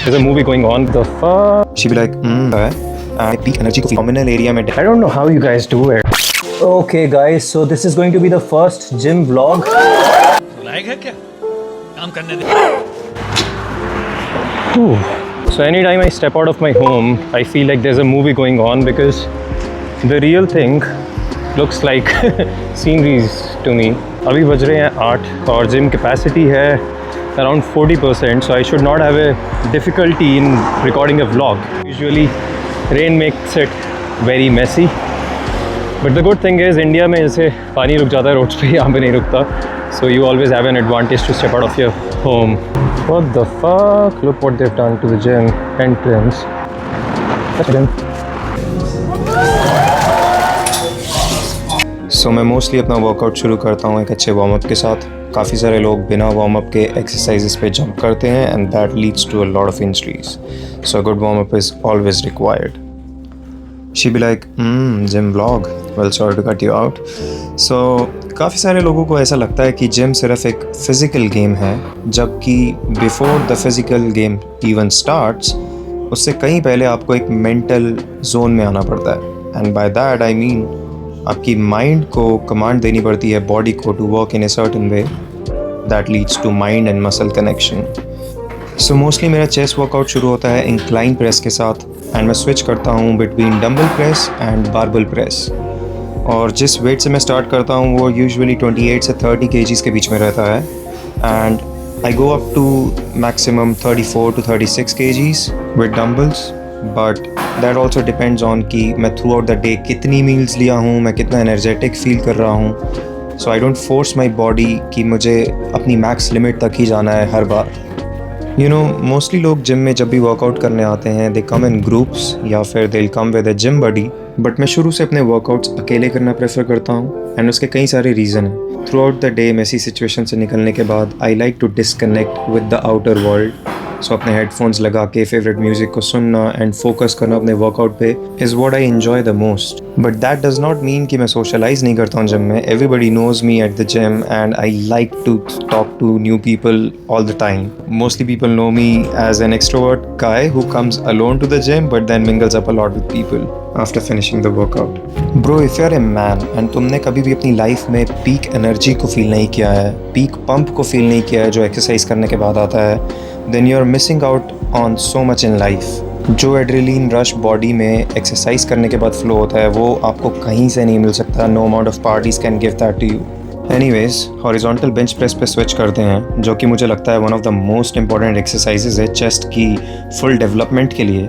There's a movie going on. The fuck? She'd be like, peak energy को phenomenal area में. I don't know how you guys do it. Okay, guys, so this is going to be the first gym vlog. लायक है क्या? काम करने दे. So anytime I step out of my home, I feel like there's a movie going on because the real thing looks like sceneries to me. अभी बज रहे हैं 8 और gym capacity है around 40%, so I should not have a difficulty in recording a vlog. Usually rain makes it very messy, but the good thing is India में जैसे पानी रुक जाता है रोड्स पे, यहाँ पे नहीं रुकता, so you always have an advantage to step out of your home. What the fuck? Look what they've done to the gym entrance. That's gym. So मैं मोस्टली अपना वर्कआउट शुरू करता हूँ एक अच्छे वार्म अप के साथ. काफ़ी सारे लोग बिना वार्म अप के एक्सरसाइजेस पे जंप करते हैं and that leads to a lot of injuries. So a good warm up is always required. She be like gym vlog, well sorry to cut you out. So काफ़ी सारे लोगों को ऐसा लगता है कि जिम सिर्फ एक फ़िज़िकल गेम है, जबकि before the physical game even starts उससे कहीं पहले आपको एक मेंटल जोन में आना पड़ता है. And by that I mean आपकी माइंड को कमांड देनी पड़ती है बॉडी को to work in a certain way that leads to mind and muscle connection. So mostly मेरा चेस्ट वर्कआउट शुरू होता है इंक्लाइन प्रेस के साथ एंड मैं स्विच करता हूँ between dumbbell press and barbell press. और जिस वेट से मैं स्टार्ट करता हूँ वो यूजुअली 28 से 30 kgs के बीच में रहता है and I go up to maximum 34 to 36 kgs with dumbbells. But that also depends on कि मैं थ्रू आउट द डे कितनी मील्स लिया हूँ, मैं कितना एनर्जेटिक फील कर रहा हूँ. So I don't force my body कि मुझे अपनी मैक्स लिमिट तक ही जाना है हर बार. यू नो मोस्टली लोग जिम में जब भी वर्कआउट करने आते हैं दे कम इन ग्रुप्स या फिर they come with a gym buddy. But मैं शुरू से अपने वर्कआउट्स अकेले करना प्रेफर करता हूँ एंड उसके कई सारे रीज़न हैं. Throughout the day messy situation से निकलने के बाद I like to disconnect with the outer world. So अपने हेडफोन्स लगा के फेवरेट म्यूज़िक को सुनना एंड फोकस करना अपने वर्कआउट पे is what I enjoy the most. But that does not mean कि मैं सोशलाइज नहीं करता हूँ जिम में. Everybody knows me at the gym and I like to talk to new people all the time. Mostly people know me as an extrovert guy who comes alone to the gym but then mingles up a lot with people after finishing the workout. Bro if you R a man and तुमने कभी भी अपनी life में peak energy को feel नहीं किया है, peak pump को फील नहीं किया है जो एक्सरसाइज करने के बाद आता है, then you are missing out on so much in life. जो एड्रेलिन रश बॉडी में एक्सरसाइज करने के बाद फ्लो होता है वो आपको कहीं से नहीं मिल सकता. No amount of parties can give that to you. Anyways horizontal bench press पे स्विच करते हैं, जो कि मुझे लगता है one of the most important exercises है चेस्ट की फुल डेवलपमेंट के लिए.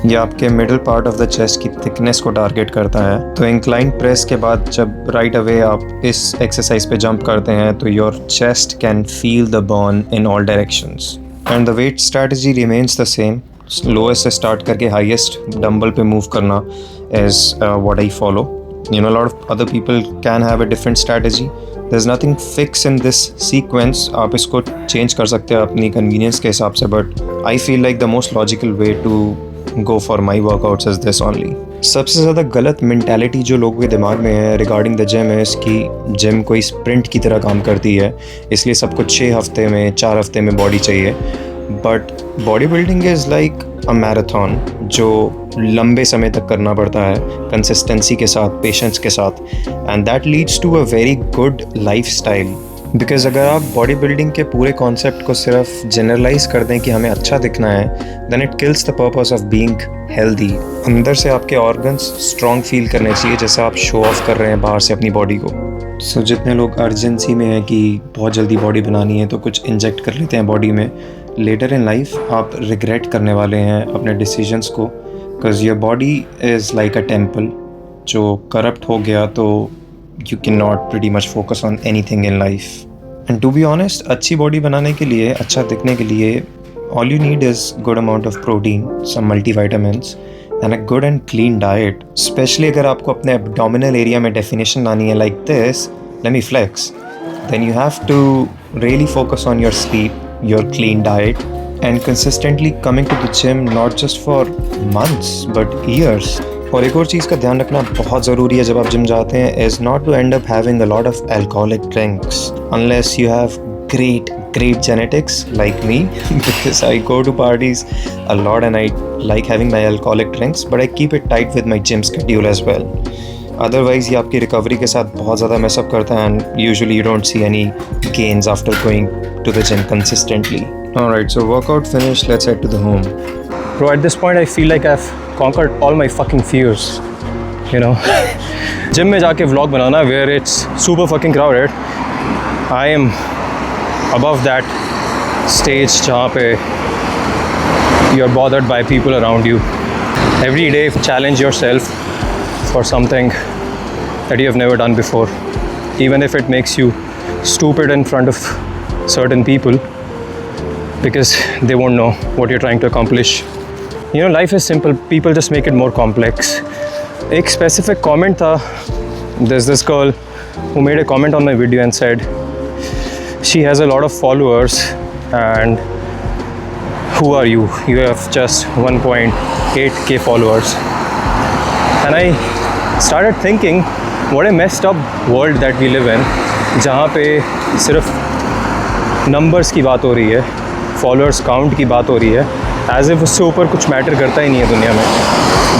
ये आपके middle part of the chest की थिकनेस को टारगेट करता है. तो इंक्लाइन प्रेस के बाद जब राइट अवे आप इस एक्सरसाइज पे जंप करते हैं तो your chest can feel the burn in all directions. And the weight strategy remains the same. Lowest से स्टार्ट करके हाईएस्ट डंबल पे मूव करना is what I follow. You know lot of other people can have a different strategy. There is nothing fix in this sequence. आप इसको change कर सकते हैं अपनी कन्वीनियंस के हिसाब से, but I feel like the most logical way to go for my workouts is this only. सबसे ज़्यादा गलत मेंटालिटी जो लोगों के दिमाग में है रिगार्डिंग द जिम है कि जिम कोई स्प्रिंट की तरह काम करती है, इसलिए सबको 6 हफ्ते में 4 हफ्ते में बॉडी चाहिए. But body building is like a marathon जो लंबे समय तक करना पड़ता है कंसिस्टेंसी के साथ, पेशेंस के साथ, and that leads to a very good life style. Because अगर आप बॉडी बिल्डिंग के पूरे कॉन्सेप्ट को सिर्फ जनरलाइज कर दें कि हमें अच्छा दिखना है, then it kills the purpose of being healthy. अंदर से आपके ऑर्गन्स स्ट्रॉन्ग फील करने चाहिए जैसा आप शो ऑफ कर रहे हैं बाहर से अपनी बॉडी को. सो जितने लोग अर्जेंसी में हैं कि बहुत जल्दी बॉडी बनानी है तो कुछ इंजेक्ट कर लेते हैं बॉडी में, लेटर इन लाइफ आप रिग्रेट करने वाले हैं अपने डिसीजंस को. Because your body is like a temple. जो करप्ट हो गया तो you cannot pretty much focus on anything in life. And to be honest, अच्छी बॉडी बनाने के लिए, अच्छा दिखने के लिए all you need is good amount of protein, some multivitamins and a good and clean diet. Especially अगर आपको अपने abdominal area में definition लानी है like this, let me flex, then you have to really focus on your sleep, your clean diet and consistently coming to the gym not just for months but years. और एक और चीज़ का ध्यान रखना बहुत ज़रूरी है जब आप जिम जाते हैं, is not to end up having a lot of alcoholic drinks unless you have great great genetics like me because I go to parties a lot and I like having my alcoholic drinks, but I keep it tight with my gym schedule as well. Otherwise ये आपकी recovery के साथ बहुत ज़्यादा mess up करता है and usually you don't see any gains after going to the gym consistently. Alright, so workout finished, let's head to the home. Bro, at this point I feel like I've conquered all my fucking fears, you know. Gym में जाके vlog banana where it's super fucking crowded, I am above that stage जहाँ पे you're bothered by people around you. Every day challenge yourself for something that you have never done before, even if it makes you stupid in front of certain people because they won't know what you're trying to accomplish. You know, life is simple, people just make it more complex. एक specific comment था, there's this girl who made a comment on my video and said she has a lot of followers and who are you? You have just 1.8k followers. And I started thinking what a messed up world that we live in, जहाँ पे सिर्फ numbers की बात हो रही है, followers count की बात हो रही है, as if उससे ऊपर कुछ matter करता ही नहीं है दुनिया में.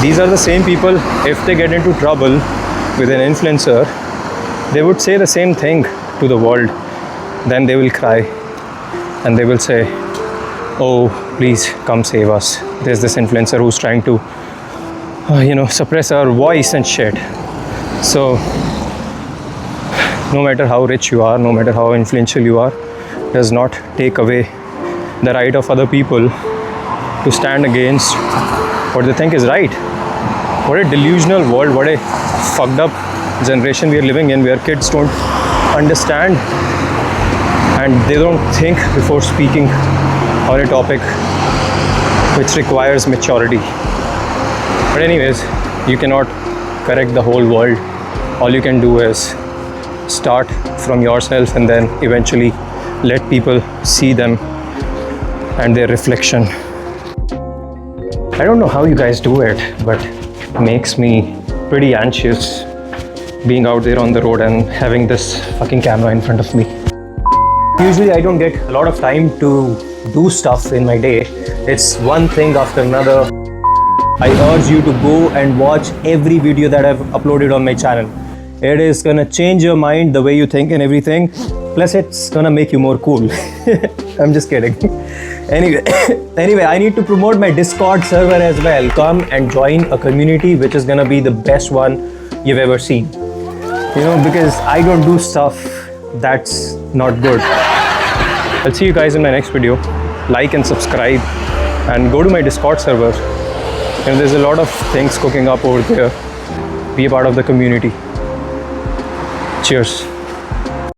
These are the same people, if they get into trouble with an influencer, they would say the same thing to the world. Then they will cry and they will say, oh, please come save us. There's this influencer who's trying to suppress our voice and shit. So no matter how rich you are, no matter how influential you are, does not take away the right of other people to stand against what they think is right. What a delusional world, what a fucked up generation we are living in, where kids don't understand and they don't think before speaking on a topic which requires maturity. But anyways, you cannot correct the whole world. All you can do is start from yourself and then eventually let people see them and their reflection. I don't know how you guys do it, but it makes me pretty anxious being out there on the road and having this fucking camera in front of me. Usually I don't get a lot of time to do stuff in my day. It's one thing after another. I urge you to go and watch every video that I've uploaded on my channel. It is gonna change your mind, the way you think and everything. Plus it's gonna make you more cool. I'm just kidding. Anyway, I need to promote my Discord server as well. Come and join a community which is gonna be the best one you've ever seen. You know, because I don't do stuff that's not good. I'll see you guys in my next video. Like and subscribe and go to my Discord server. And there's a lot of things cooking up over there. Be a part of the community. Cheers.